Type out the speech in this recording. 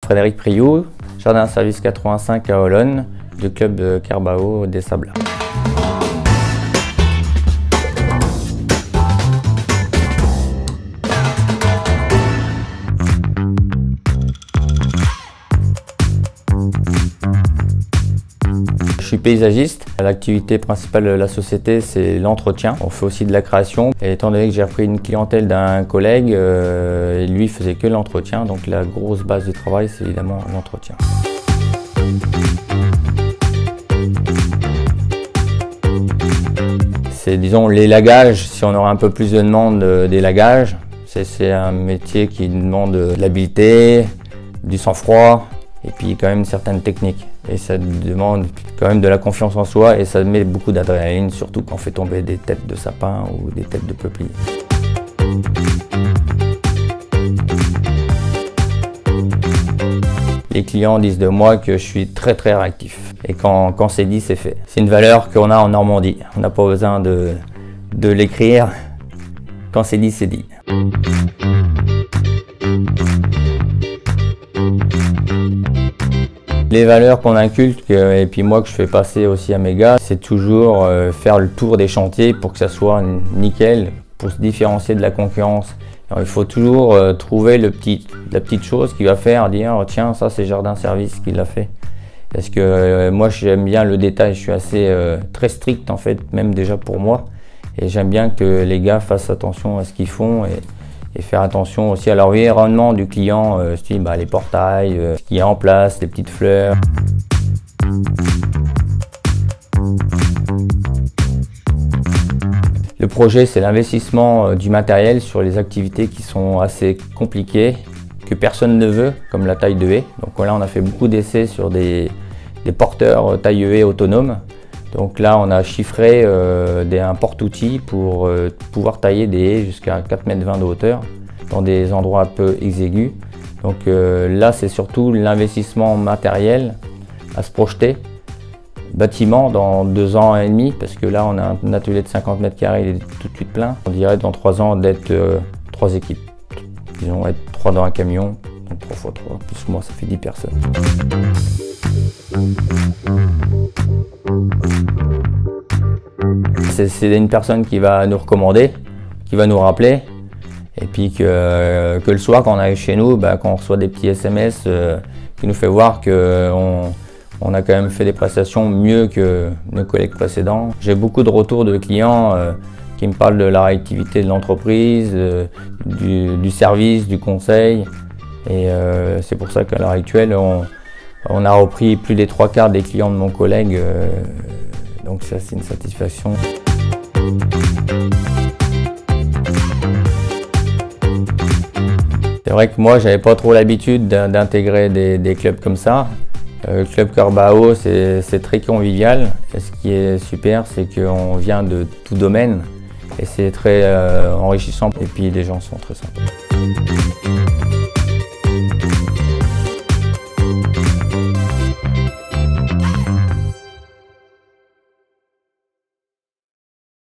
Frédéric Priou, jardin service 85 à Olonne, du club de Carbao des Sables. Je suis paysagiste. L'activité principale de la société, c'est l'entretien. On fait aussi de la création. Et étant donné que j'ai repris une clientèle d'un collègue, lui faisait que l'entretien. Donc la grosse base du travail, c'est évidemment l'entretien. C'est, disons, l'élagage. Si on aura un peu plus de demande d'élagage, c'est un métier qui demande de l'habileté, du sang-froid et puis quand même certaines techniques. Et ça demande quand même de la confiance en soi et ça met beaucoup d'adrénaline, surtout quand on fait tomber des têtes de sapin ou des têtes de peuplier. Les clients disent de moi que je suis très réactif. Et quand c'est dit, c'est fait. C'est une valeur qu'on a en Normandie. On n'a pas besoin de l'écrire. Quand c'est dit, c'est dit. Les valeurs qu'on inculque, et puis moi que je fais passer aussi à mes gars, c'est toujours faire le tour des chantiers pour que ça soit nickel, pour se différencier de la concurrence. Alors, il faut toujours trouver la petite chose qui va faire dire oh, tiens, ça c'est Jardin Service qui l'a fait. Parce que moi j'aime bien le détail, je suis assez très strict en fait, même déjà pour moi. Et j'aime bien que les gars fassent attention à ce qu'ils font et faire attention aussi à l'environnement du client, les portails, ce qu'il y a en place, les petites fleurs. Le projet, c'est l'investissement du matériel sur les activités qui sont assez compliquées, que personne ne veut, comme la taille de haie. Donc là, on a fait beaucoup d'essais sur des porteurs taille de haie autonomes. Donc là, on a chiffré un porte-outils pour pouvoir tailler des haies jusqu'à 4,20 m de hauteur dans des endroits un peu exigus. Donc là, c'est surtout l'investissement matériel à se projeter. Bâtiment dans 2 ans et demi, parce que là, on a un atelier de 50 m², il est tout de suite plein. On dirait dans 3 ans d'être 3 équipes. Disons être 3 dans un camion, donc 3 x 3, plus moi, ça fait 10 personnes. C'est une personne qui va nous recommander, qui va nous rappeler, et puis que le soir quand on arrive chez nous, quand on reçoit des petits SMS qui nous fait voir qu'on a quand même fait des prestations mieux que nos collègues précédents. J'ai beaucoup de retours de clients qui me parlent de la réactivité de l'entreprise, du service, du conseil, et c'est pour ça qu'à l'heure actuelle, on a repris plus des 3/4 des clients de mon collègue, donc ça c'est une satisfaction. C'est vrai que moi j'avais pas trop l'habitude d'intégrer des clubs comme ça. Le club Carbao c'est très convivial et ce qui est super c'est qu'on vient de tout domaine et c'est très enrichissant et puis les gens sont très sympas.